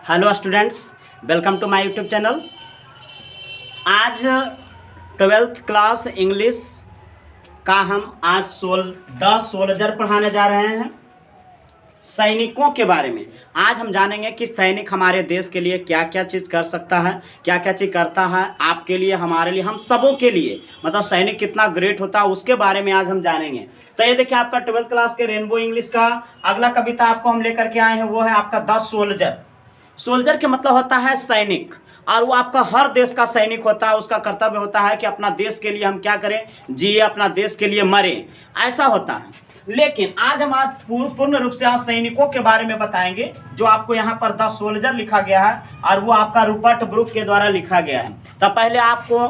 Hello students, welcome to my YouTube channel. आज 12th class English का हम आज 10 सोल्जर पढ़ाने जा रहे हैं। सैनिकों के बारे में आज हम जानेंगे कि सैनिक हमारे देश के लिए क्या क्या चीज़ कर सकता है, क्या क्या चीज़ करता है, आपके लिए, हमारे लिए, हम सबों के लिए, मतलब सैनिक कितना ग्रेट होता है उसके बारे में आज हम जानेंगे। तो ये देखिए आपका 12th क्लास के रेनबो इंग्लिश का अगला कविता आपको हम लेकर के आए हैं, वो है आपका 10 सोल्जर। सोल्जर के मतलब होता है सैनिक, और वो आपका हर देश का सैनिक होता है। उसका कर्तव्य होता है कि अपना देश के लिए हम क्या करें, जिए, अपना देश के लिए मरें, ऐसा होता है। लेकिन आज हम पूर्ण रूप से आज सैनिकों के बारे में बताएंगे, जो आपको यहाँ पर 10 सोल्जर लिखा गया है और वो आपका रूपर्ट ब्रुक के द्वारा लिखा गया है। तो पहले आपको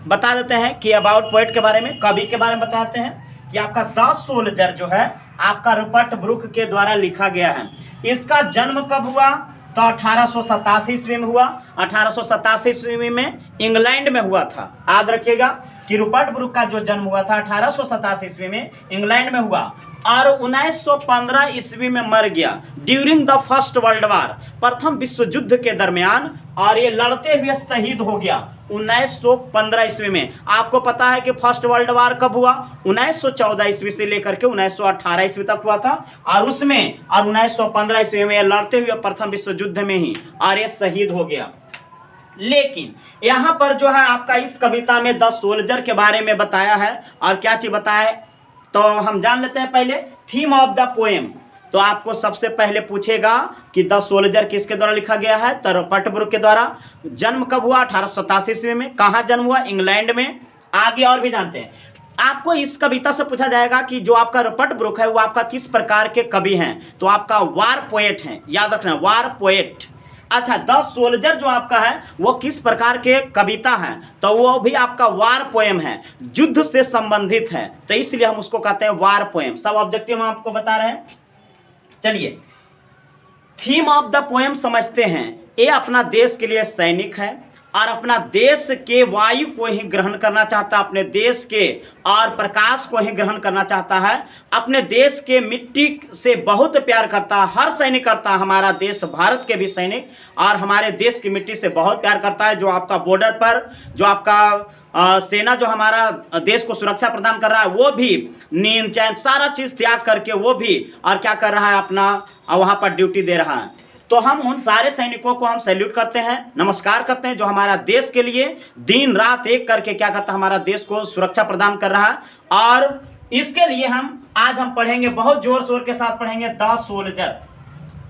बता देते हैं कि अबाउट पोएट के बारे में, कवि के बारे में बताते हैं कि आपका 10 सोल्जर जो है आपका रूपर्ट ब्रुक के द्वारा लिखा गया है। इसका जन्म कब हुआ? तो 1887 ईस्वी में हुआ। 1887 ईस्वी में इंग्लैंड में हुआ था। याद रखिएगा कि रूपर्ट ब्रुक का जो जन्म हुआ था 1887 ईस्वी में इंग्लैंड में हुआ और 1915 ईस्वी में मर गया during the first world war, प्रथम विश्व युद्ध के दरमियान, और ये लड़ते हुए शहीद हो गया 1915 ईस्वी में। आपको पता है कि फर्स्ट वर्ल्ड वार कब हुआ? 1914 ईस्वी से लेकर के 1918 ईस्वी तक हुआ था, और उसमें और 1915 ईस्वी में लड़ते हुए प्रथम विश्व युद्ध में ही और ये शहीद हो गया। लेकिन यहाँ पर जो है आपका इस कविता में 10 सोल्जर के बारे में बताया है, और क्या चीज बताया है तो हम जान लेते हैं। पहले थीम ऑफ द पोएम, तो आपको सबसे पहले पूछेगा कि 10 सोल्जर किसके द्वारा लिखा गया है, तो रूपर्ट ब्रुक के द्वारा। जन्म कब हुआ? 1887 ईस्वी में। कहाँ जन्म हुआ? इंग्लैंड में। आगे और भी जानते हैं। आपको इस कविता से पूछा जाएगा कि जो आपका रूपर्ट ब्रुक है वो आपका किस प्रकार के कवि हैं, तो आपका वार पोएट हैं। याद रखना, वार पोएट। अच्छा, 10 सोल्जर जो आपका है वो किस प्रकार के कविता है, तो वो भी आपका वार पोएम है, युद्ध से संबंधित है, तो इसलिए हम उसको कहते हैं वार पोएम। सब ऑब्जेक्टिव हम आपको बता रहे हैं। चलिए थीम ऑफ द पोएम समझते हैं। ये अपना देश के लिए सैनिक है और अपना देश के वायु को ही ग्रहण करना चाहता है, अपने देश के और प्रकाश को ही ग्रहण करना चाहता है, अपने देश के मिट्टी से बहुत प्यार करता है। हर सैनिक करता है, हमारा देश भारत के भी सैनिक और हमारे देश की मिट्टी से बहुत प्यार करता है। जो आपका बॉर्डर पर जो आपका सेना जो हमारा देश को सुरक्षा प्रदान कर रहा है, वो भी नींद चैन सारा चीज़ त्याग करके वो भी और क्या कर रहा है, अपना वहाँ पर ड्यूटी दे रहा है। तो हम उन सारे सैनिकों को हम सैल्यूट करते हैं, नमस्कार करते हैं, जो हमारा देश के लिए दिन रात एक करके क्या करता है, हमारा देश को सुरक्षा प्रदान कर रहा है। और इसके लिए आज हम पढ़ेंगे, बहुत जोर शोर के साथ पढ़ेंगे 10 सोल्जर,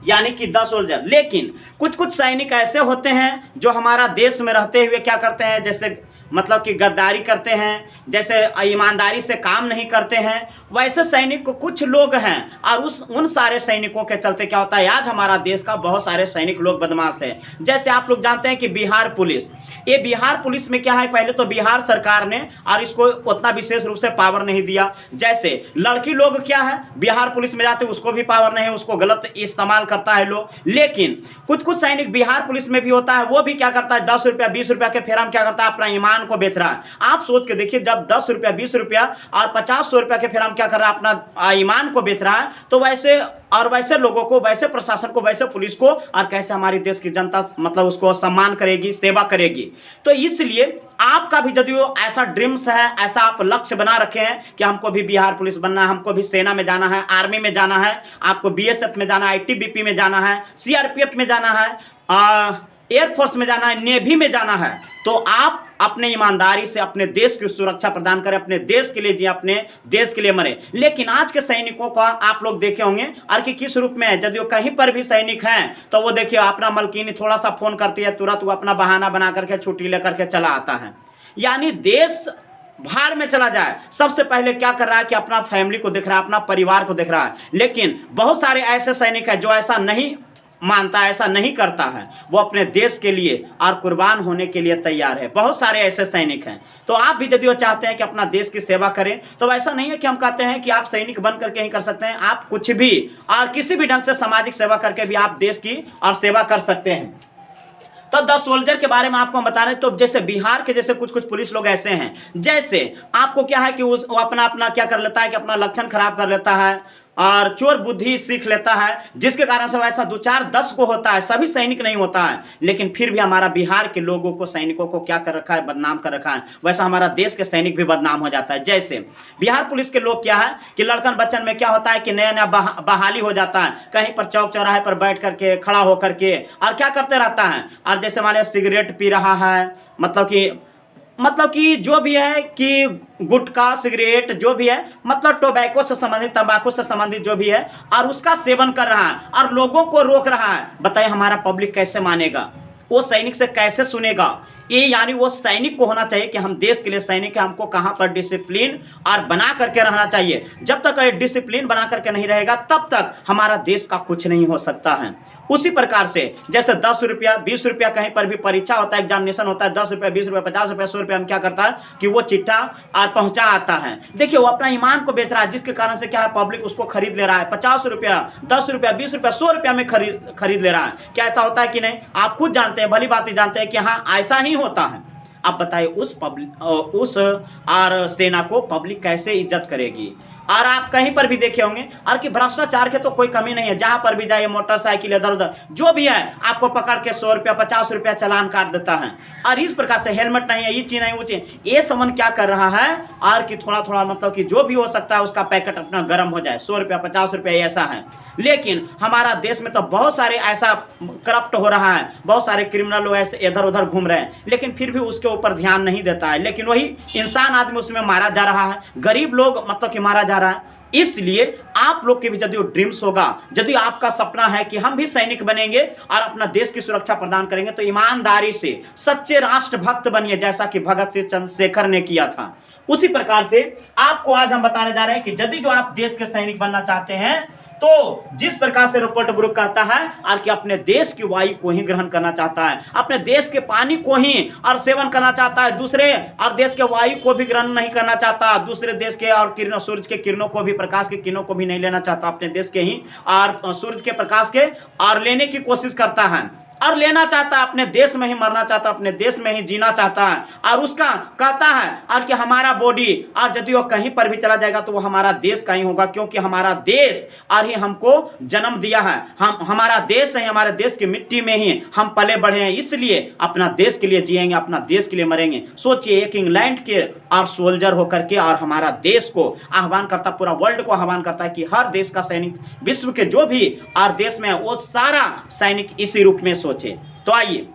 यानी कि 10 सोल्जर। लेकिन कुछ कुछ सैनिक ऐसे होते हैं जो हमारा देश में रहते हुए क्या करते हैं, जैसे मतलब कि गद्दारी करते हैं, जैसे ईमानदारी से काम नहीं करते हैं, वैसे सैनिक को कुछ लोग हैं। और उन सारे सैनिकों के चलते क्या होता है, आज हमारा देश का बहुत सारे सैनिक लोग बदमाश हैं। जैसे आप लोग जानते हैं कि बिहार पुलिस, ये बिहार पुलिस में क्या है, पहले तो बिहार सरकार ने और इसको उतना विशेष रूप से पावर नहीं दिया। जैसे लड़की लोग क्या है, बिहार पुलिस में जाते उसको भी पावर नहीं है, उसको गलत इस्तेमाल करता है लोग। लेकिन कुछ कुछ सैनिक बिहार पुलिस में भी होता है, वो भी क्या करता है, 10 रुपया 20 रुपया के फेरा में क्या करता है, अपना ईमान को बेच रहा है। आप सोच के देखिए, जब 10 रुपया 20 रुपया और 50-100 रुपया के फेरा में क्या कर रहा है, अपना ईमान को बेच रहा है। तो वैसे लोगों को, वैसे प्रशासन को, वैसे पुलिस को, और कैसे हमारी देश की जनता मतलब उसको सम्मान करेगी, सेवा करेगी। तो इसलिए आपका भी यदि ऐसा ड्रीम्स है, ऐसा आप लक्ष्य बना रखे हैं कि हमको भी बिहार पुलिस बनना है, हमको भी सेना में जाना है, आर्मी में जाना है, आपको बीएसएफ में जाना है, आईटीबीपी में जाना है, सीआरपीएफ में जाना है, एयरफोर्स में जाना है, नेवी में जाना है, तो आप अपने ईमानदारी से अपने देश की सुरक्षा प्रदान करें, अपने देश के लिए जिए, अपने देश के लिए मरे। लेकिन आज के सैनिकों का आप लोग देखे होंगे और कि किस रूप में है, यदि कहीं पर भी सैनिक हैं तो वो देखिए अपना मलकिनी थोड़ा सा फोन करती है, तुरंत वो अपना बहाना बना करके छुट्टी लेकर के चला आता है। यानी देश भाड़ में चला जाए, सबसे पहले क्या कर रहा है कि अपना फैमिली को देख रहा है, अपना परिवार को देख रहा है। लेकिन बहुत सारे ऐसे सैनिक हैं जो ऐसा नहीं मानता, ऐसा नहीं करता है, वो अपने देश के लिए और कुर्बान होने के लिए तैयार है। बहुत सारे ऐसे सैनिक हैं। तो आप भी यदि वो चाहते हैं कि अपना देश की सेवा करें, तो ऐसा नहीं है कि हम कहते हैं कि आप सैनिक बन करके ही कर सकते हैं। आप कुछ भी और किसी भी ढंग से सामाजिक सेवा करके भी आप देश की और सेवा कर सकते हैं। तो 10 सोल्जर के बारे में आपको हम बता रहे हैं। तो जैसे बिहार के जैसे कुछ कुछ पुलिस लोग ऐसे हैं, जैसे आपको क्या है कि वो अपना क्या कर लेता है कि अपना लक्षण खराब कर लेता है, और चोर बुद्धि सीख लेता है, जिसके कारण से वैसा 2 4 10 को होता है, सभी सैनिक नहीं होता है। लेकिन फिर भी हमारा बिहार के लोगों को, सैनिकों को क्या कर रखा है, बदनाम कर रखा है। वैसा हमारा देश के सैनिक भी बदनाम हो जाता है। जैसे बिहार पुलिस के लोग क्या है कि लड़कन बच्चन में क्या होता है कि नया नया बहाली हो जाता है, कहीं पर चौक चौराहे पर बैठ करके, खड़ा होकर के, और क्या करते रहता है, और जैसे मान लिया सिगरेट पी रहा है, मतलब कि जो भी है कि गुटखा, सिगरेट जो भी है, मतलब टोबैको से संबंधित, तंबाकू से संबंधित जो भी है, और उसका सेवन कर रहा है और लोगों को रोक रहा है। बताइए हमारा पब्लिक कैसे मानेगा, वो सैनिक से कैसे सुनेगा? ये यानी वो सैनिक को होना चाहिए कि हम देश के लिए सैनिक है, हमको कहाँ पर डिसिप्लिन और बना करके रहना चाहिए। जब तक ये डिसिप्लिन बना करके नहीं रहेगा तब तक हमारा देश का कुछ नहीं हो सकता है। उसी प्रकार से जैसे 10 रुपया 20 रुपया कहीं पर भी परीक्षा होता है, एग्जामिनेशन होता है, 10 रुपया 20 रुपया 50 रुपया 100 रुपया हम क्या करता है कि वो चिट्ठा और पहुंचा आता है। देखिए वो अपना ईमान को बेच रहा है, जिसके कारण से क्या है, पब्लिक उसको खरीद ले रहा है। 50 रुपया 10 रुपया 20 रुपया 100 रुपया में खरीद ले रहा है। क्या ऐसा होता है कि नहीं? आप खुद जानते हैं, भली बात ही जानते हैं कि हाँ ऐसा ही होता है। अब बताइए उस और सेना को पब्लिक कैसे इज्जत करेगी? और आप कहीं पर भी देखे होंगे और कि भ्रष्टाचार के तो कोई कमी नहीं है। जहां पर भी जाइए, मोटरसाइकिल इधर उधर जो भी है, आपको पकड़ के 100 रुपया 50 रुपया चालान काट देता है। और इस प्रकार से हेलमेट नहीं है, ये चीज नहीं वो चीज, ये समन क्या कर रहा है, और कि थोड़ा थोड़ा मतलब कि जो भी हो सकता है उसका पैकेट अपना गर्म हो जाए, 100 रुपया 50 रुपया ऐसा है। लेकिन हमारा देश में तो बहुत सारे ऐसा करप्ट हो रहा है, बहुत सारे क्रिमिनल लोग ऐसे इधर उधर घूम रहे हैं, लेकिन फिर भी उसके ऊपर ध्यान नहीं देता है। लेकिन वही इंसान आदमी उसमें मारा जा रहा है, गरीब लोग मतलब कि मारा जा रहा है। इसलिए आप लोग के भी यदि ड्रीम्स होगा, यदि आपका सपना है कि हम भी सैनिक बनेंगे और अपना देश की सुरक्षा प्रदान करेंगे, तो ईमानदारी से सच्चे राष्ट्रभक्त बनिए, जैसा कि भगत सिंह चंद्रशेखर ने किया था। उसी प्रकार से आपको आज हम बताने जा रहे हैं कि यदि जो आप देश के सैनिक बनना चाहते हैं, तो जिस प्रकार से रूपर्ट ब्रूक कहता है और कि अपने देश की वायु को ही ग्रहण करना चाहता है, अपने देश के पानी को ही और सेवन करना चाहता है, दूसरे और देश के वायु को भी ग्रहण नहीं करना चाहता, दूसरे देश के और किरणों, सूरज के किरणों को भी, प्रकाश के किरणों को भी नहीं लेना चाहता, अपने देश के ही और सूरज के प्रकाश के और लेने की कोशिश करता है और लेना चाहता है, अपने देश में ही मरना चाहता है, अपने देश में ही जीना चाहता है। और उसका कहता है और कि हमारा बॉडी और यदि वो कहीं पर भी चला जाएगा तो वो हमारा देश का ही होगा, क्योंकि हमारा देश और ही हमको जन्म दिया है, हमारा देश है, हमारे देश की मिट्टी में ही हम पले बढ़े हैं, इसलिए अपना देश के लिए जिएंगे, अपना देश के लिए मरेंगे। सोचिए एक इंग्लैंड के और सोल्जर होकर के और हमारा देश को आह्वान करता, पूरा वर्ल्ड को आह्वान करता है कि हर देश का सैनिक, विश्व के जो भी और देश में वो सारा सैनिक इसी रूप में सोचे। तो आइए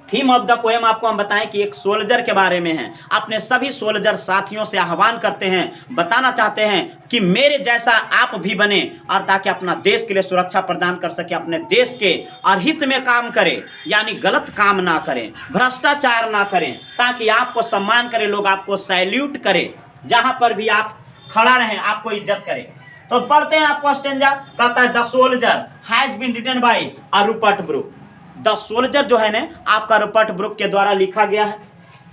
थीम ऑफ द पोएम आपको हम बताएं कि एक सोल्जर के बारे में है। अपने सभी सोल्जर साथियों से आह्वान करते हैं, बताना चाहते हैं कि मेरे जैसा आप भी बने और ताकि अपना देश के लिए सुरक्षा प्रदान कर सके, अपने देश के और हित में काम करें, यानी गलत काम ना करें, भ्रष्टाचार ना करें, ताकि आपको सम्मान करें, लोग आपको सैल्यूट करें, जहां पर भी आप खड़ा रहें आपको इज्जत करें। तो पढ़ते हैं आपको स्टेंजा, कहता है the soldier has been written by Rupert Brooke. The soldier जो है ना आपका रूपर्ट ब्रूक के द्वारा लिखा गया है।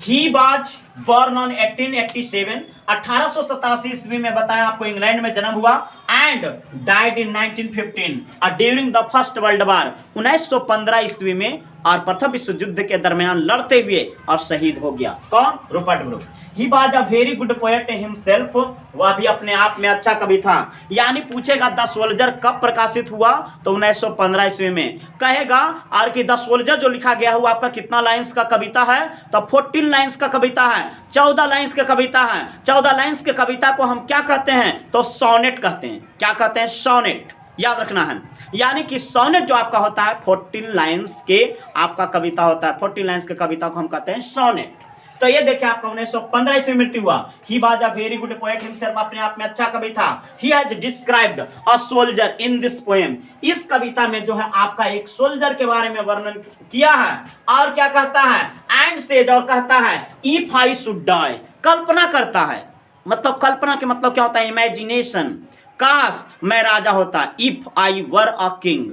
ही वाज बॉर्न ऑन 1887, 1887 ईस्वी में बताया आपको इंग्लैंड में जन्म हुआ, and died in 1915 during the first world war, 1915 ईस्वी में और प्रथम विश्व युद्ध के दरमियान लड़ते हुए और शहीद हो गया। कौन? Rupert Brooke. He was a very good poet himself, वह भी अपने आप में अच्छा कवि था। यानी पूछेगा द सोल्जर कब प्रकाशित हुआ, तो 1915 ईस्वी में। कहेगा और कि द सोल्जर जो लिखा गया है वो आपका कितना लाइन्स का कविता है, तो 14 लाइन्स का कविता है, 14 लाइन्स की कविता है। 14 लाइन्स की कविता को हम क्या कहते हैं, तो सोनेट कहते हैं। क्या कहते हैं? सोनेट, याद रखना है। यानी कि सोनेट जो आपका होता है 14 लाइन्स के आपका कविता होता है, 14 लाइन्स के कविता को हम कहते हैं सोनेट। तो ये देखिए आपका 1915 ईस्वी में मृत्यु हुआ। ही was a very good poet himself, अपने आप में अच्छा कवि था। He has described a soldier in this poem, इस कविता में जो है आपका एक सोल्जर के बारे में वर्णन किया है। और क्या कहता है? एंड सेज, और कहता है इफ आई शुड डाई, कल्पना करता है, मतलब कल्पना के मतलब क्या होता है? इमेजिनेशन। काश मैं राजा होता, if I were a king,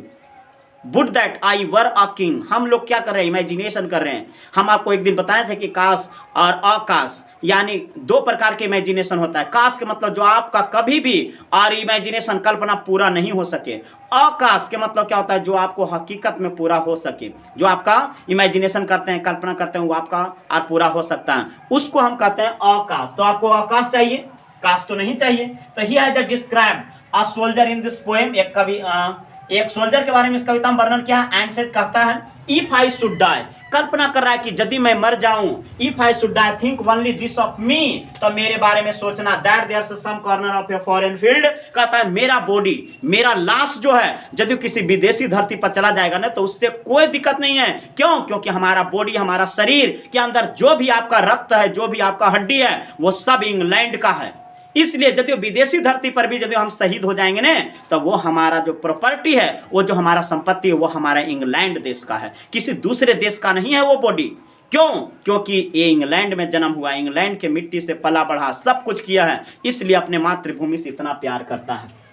would that I were a king. हम लोग क्या कर रहे हैं? इमेजिनेशन कर रहे हैं। हम आपको एक दिन बताए थे कि काश और अकाश, यानी दो प्रकार के इमेजिनेशन होता है। काश के मतलब जो आपका कभी भी और इमेजिनेशन कल्पना पूरा नहीं हो सके। अकाश के मतलब क्या होता है? जो आपको हकीकत में पूरा हो सके, जो आपका इमेजिनेशन करते हैं, कल्पना करते हैं, वो आपका और पूरा हो सकता है, उसको हम कहते हैं अकाश। तो आपको आकाश चाहिए, काश तो नहीं चाहिए। तो he has described a soldier in this poem, एक सोल्जर के बारे में इस कविता में वर्णन किया है। एंड सेड कहता है इफ आई शुड डाई, कल्पना कर रहा है कि यदि मैं मर जाऊं, if I should die think only this of me, तो मेरे बारे में सोचना, that there is some corner of a foreign field, कहता है मेरा बॉडी, मेरा लाश जो है यदि किसी विदेशी धरती पर चला जाएगा ना तो उससे कोई दिक्कत नहीं है। क्यों? क्योंकि हमारा बॉडी, हमारा शरीर के अंदर जो भी आपका रक्त है, जो भी आपका हड्डी है, वो सब इंग्लैंड का है। इसलिए यदि विदेशी धरती पर भी यदि हम शहीद हो जाएंगे ना तो वो हमारा जो प्रॉपर्टी है, वो जो हमारा संपत्ति है, वो हमारा इंग्लैंड देश का है, किसी दूसरे देश का नहीं है वो बॉडी। क्यों? क्योंकि ये इंग्लैंड में जन्म हुआ, इंग्लैंड के मिट्टी से पला बढ़ा, सब कुछ किया है, इसलिए अपने मातृभूमि से इतना प्यार करता है।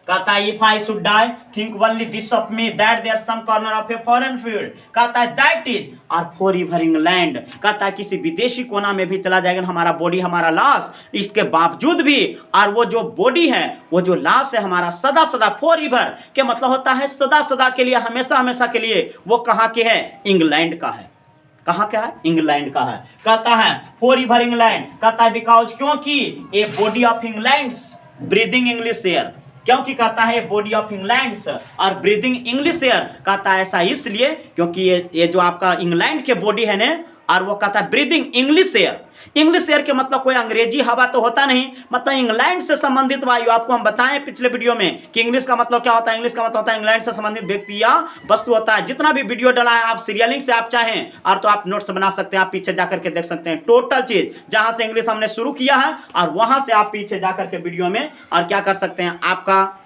कहता है if I should die think only this of me, that there some corner of a foreign field, कहता है दैट इज और फॉर एवर इंग्लैंड, कहता है किसी विदेशी कोना में भी चला जाएगा हमारा बॉडी, हमारा लाश, इसके बावजूद भी, और वो जो बॉडी है, वो जो लाश है हमारा, सदा सदा, फॉर एवर के मतलब होता है सदा सदा के लिए, हमेशा हमेशा के लिए, वो कहाँ के है? इंग्लैंड का है। कहाँ का है? इंग्लैंड का है। कहता है फॉर एवर इंग्लैंड, कहता है बिकॉज, क्योंकि ए body of England's breathing English air, क्योंकि कहता है बॉडी ऑफ इंग्लैंड्स और ब्रीदिंग इंग्लिश एयर, कहता है ऐसा इसलिए क्योंकि ये जो आपका इंग्लैंड के बॉडी है ना, और वो कहता है breathing English air. English air के मतलब कोई अंग्रेजी हवा तो होता नहीं, मतलब इंग्लैंड से संबंधित वायु। आपको हम बताएं पिछले वीडियो में कि इंग्लिश का मतलब क्या होता है। इंग्लिश का मतलब होता है इंग्लैंड से संबंधित व्यक्ति या वस्तु होता है। जितना भी वीडियो डाला है आप सीरियलिंग से आप चाहें और तो आप नोट्स बना सकते हैं, आप पीछे जाकर के देख सकते हैं टोटल चीज, जहां से इंग्लिश हमने शुरू किया है और वहां से आप पीछे जाकर के वीडियो में और क्या कर सकते हैं, आपका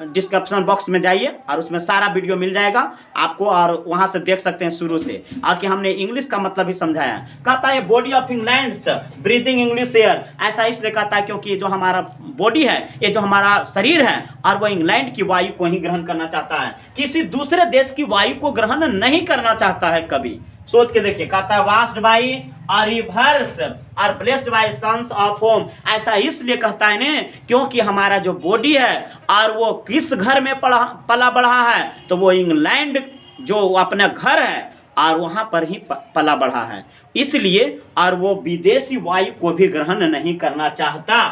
डिस्क्रिप्शन बॉक्स में जाइए और उसमें सारा वीडियो मिल जाएगा आपको, और वहां से देख सकते हैं शुरू से, और कि हमने इंग्लिश का मतलब भी समझाया। कहता है body of England's breathing English air, ऐसा इसलिए कहता है क्योंकि ये जो हमारा बॉडी है, ये जो हमारा शरीर है, और वो इंग्लैंड की वायु को ही ग्रहण करना चाहता है, किसी दूसरे देश की वायु को ग्रहण नहीं करना चाहता है कभी। सोच के देखिए, कहता है वास्ड बाई और रिवर्स और blessed by suns of home, ऐसा इसलिए कहता है ने क्योंकि हमारा जो बॉडी है और वो किस घर में पला बढ़ा है, तो वो इंग्लैंड जो अपना घर है और वहां पर ही पला बढ़ा है, इसलिए और वो विदेशी वायु को भी ग्रहण नहीं करना चाहता।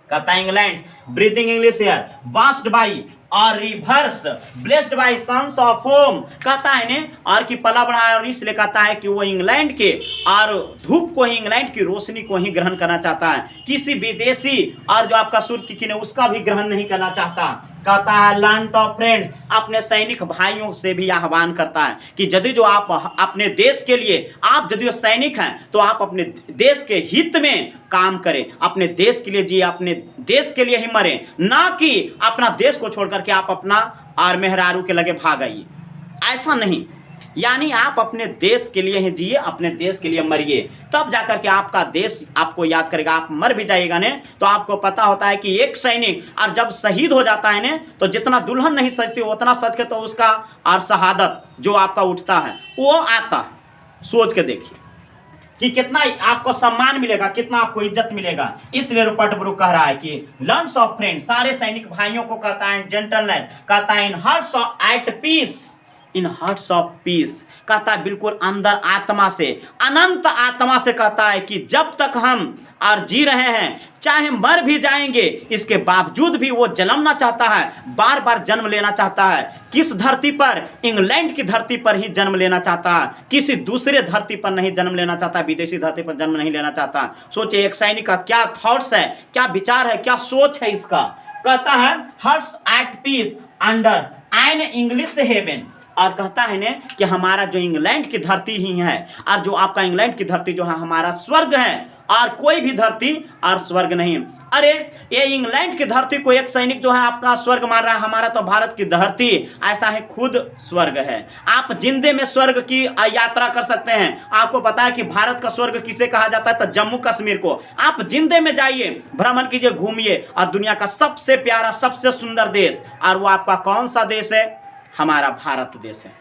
कहता है England breathing English air washed by और rivers blessed by suns of home, कहता है ने और कि पला बढ़ा है, और इसलिए कहता है कि वो इंग्लैंड के और धूप को ही, इंग्लैंड की रोशनी को ही ग्रहण करना चाहता है, किसी विदेशी और जो आपका सूर्य की किरण उसका भी ग्रहण नहीं करना चाहता। कहता है लर्न ऑफ फ्रेंड, अपने सैनिक भाइयों से भी आह्वान करता है कि यदि जो आप अपने देश के लिए, आप यदि सैनिक हैं तो आप अपने देश के हित में काम करें, अपने देश के लिए जिए, अपने देश के लिए ही मरें, ना कि अपना देश को छोड़ करके आप अपना और मेहरारू के लगे भाग आइए, ऐसा नहीं। यानी आप अपने देश के लिए ही जिए, अपने देश के लिए मरिए, तब जाकर के आपका देश आपको याद करेगा। आप मर भी जाइएगा ने तो आपको पता होता है कि एक सैनिक और जब शहीद हो जाता है ने तो जितना दुल्हन नहीं सजती उतना सज के तो उसका और शहादत जो आपका उठता है वो आता है। सोच के देखिए कि कितना आपको सम्मान मिलेगा, कितना आपको इज्जत मिलेगा। इसलिए रूपर्ट ब्रूक कह रहा है कि लर्न्स ऑफ फ्रेंड, सारे सैनिक भाइयों को कहता है जेंटलनेस, कहता है in hearts at peace, in hearts of peace, कहता है बिल्कुल अंदर आत्मा से, अनंत आत्मा से कहता है कि जब तक हम और जी रहे हैं, चाहे मर भी जाएंगे, इसके बावजूद भी वो जन्मना चाहता है, बार बार जन्म लेना चाहता है। किस धरती पर? इंग्लैंड की धरती पर ही जन्म लेना चाहता है, किसी दूसरे धरती पर नहीं जन्म लेना चाहता, विदेशी धरती पर जन्म नहीं लेना चाहता। सोचिए एक सैनिक का क्या थॉट्स है, क्या विचार है, क्या सोच है इसका। कहता है hearts at peace under an English heaven, और कहता है ने कि हमारा जो इंग्लैंड की धरती ही है और जो आपका इंग्लैंड की धरती जो है हमारा स्वर्ग है, और कोई भी धरती और स्वर्ग नहीं। अरे ये इंग्लैंड की धरती को एक सैनिक जो है आपका स्वर्ग मान रहा है, हमारा तो भारत की धरती ऐसा है खुद स्वर्ग है। आप जिंदे में स्वर्ग की यात्रा कर सकते हैं। आपको पता है कि भारत का स्वर्ग किसे कहा जाता है? तो जम्मू कश्मीर को। आप जिंदे में जाइए, भ्रमण कीजिए, घूमिए, और दुनिया का सबसे प्यारा सबसे सुंदर देश, और वो आपका कौन सा देश है? हमारा भारत देश है।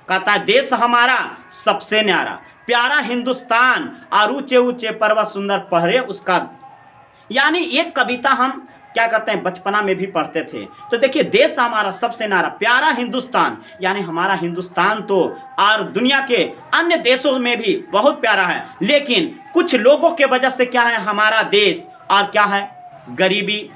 कहता है देश हमारा सबसे न्यारा प्यारा हिंदुस्तान, और ऊंचे ऊंचे पर्वत सुंदर पहरे उसका। यानी एक कविता हम क्या करते हैं बचपना में भी पढ़ते थे। तो देखिए देश हमारा सबसे न्यारा प्यारा हिंदुस्तान, यानी हमारा हिंदुस्तान तो और दुनिया के अन्य देशों में भी बहुत प्यारा है, लेकिन कुछ लोगों के वजह से क्या है हमारा देश और क्या है गरीबी,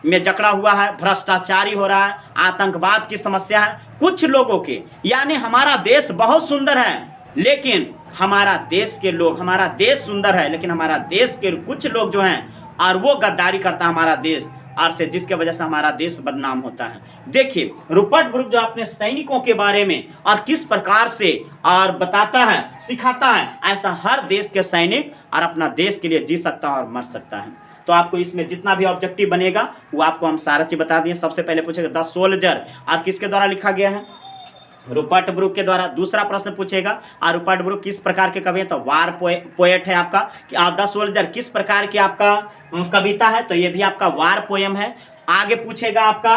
में जकड़ा हुआ है, भ्रष्टाचारी हो रहा है, आतंकवाद की समस्या है कुछ लोगों के। यानी हमारा देश बहुत सुंदर है, लेकिन हमारा देश के लोग, हमारा देश सुंदर है लेकिन हमारा देश के कुछ लोग जो हैं और वो गद्दारी करता है हमारा देश और से, जिसके वजह से हमारा देश बदनाम होता है। देखिए रूपर्ट ब्रूक जो अपने सैनिकों के बारे में और किस प्रकार से और बताता है, सिखाता है, ऐसा हर देश के सैनिक और अपना देश के लिए जी सकता है और मर सकता है। तो आपको इसमें जितना भी ऑब्जेक्टिव बनेगा वो आपको हम सारा चीज बता दिए। सबसे पहले पूछेगा द सोल्जर और किसके द्वारा लिखा गया है, रूपर्ट ब्रूक के द्वारा। दूसरा प्रश्न पूछेगा और रूपर्ट ब्रूक किस प्रकार के कवि है, तो वार पोएट है आपका। द सोल्जर किस प्रकार की आपका कविता है, तो ये भी आपका वार पोएम है। आगे पूछेगा आपका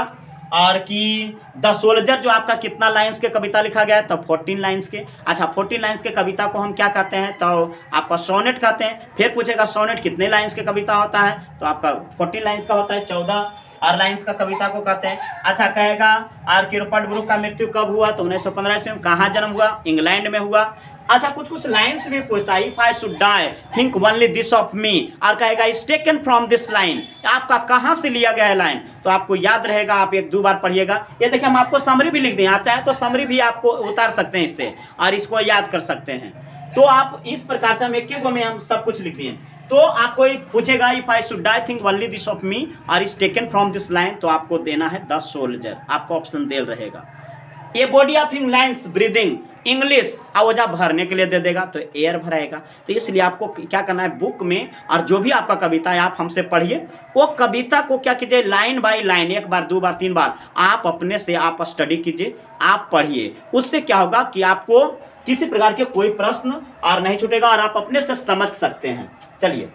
और कि द सोल्जर जो आपका कितना लाइंस के कविता लिखा गया है, तो 14 लाइंस के। अच्छा 14 लाइंस के कविता को हम क्या कहते हैं, तो आपका सोनेट कहते हैं। फिर पूछेगा सोनेट कितने लाइंस के कविता होता है, तो आपका 14 लाइंस का होता है, 14 और लाइंस का कविता को कहते हैं। अच्छा कहेगा और कि रूपर्ट ब्रूक का मृत्यु कब हुआ, तो 1915 ईस्वी में। कहाँ जन्म हुआ, इंग्लैंड में हुआ। अच्छा कुछ लाइन्स भी पूछता है, if I should die think only this of me, और कहेगा is taken from this line, आपका कहाँ से लिया गया है लाइन, तो आपको याद रहेगा, आप 1-2 बार पढ़िएगा। ये देखिए हम आपको समरी भी लिख दें, आप चाहें तो समरी भी आपको उतार सकते हैं इससे और इसको याद कर सकते हैं। तो आप इस प्रकार से हम एक गो में हम सब कुछ लिख दिए। तो आपको पूछेगा if I should die think only this of me और is taken from this line, तो आपको देना है द सोल्जर, आपको ऑप्शन दे रहेगा। A body of England's breathing English आवाजा भरने के लिए दे देगा, तो एयर भराएगा। तो इसलिए आपको क्या करना है, बुक में और जो भी आपका कविता है आप हमसे पढ़िए, वो कविता को क्या कीजिए, लाइन बाय लाइन 1 बार 2 बार 3 बार आप अपने से आप स्टडी कीजिए, आप पढ़िए। उससे क्या होगा कि आपको किसी प्रकार के कोई प्रश्न और नहीं छूटेगा और आप अपने से समझ सकते हैं। चलिए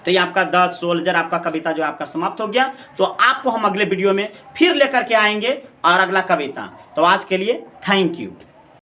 तो ये आपका द सोल्जर आपका कविता जो आपका समाप्त हो गया। तो आपको हम अगले वीडियो में फिर लेकर के आएंगे और अगला कविता। तो आज के लिए थैंक यू।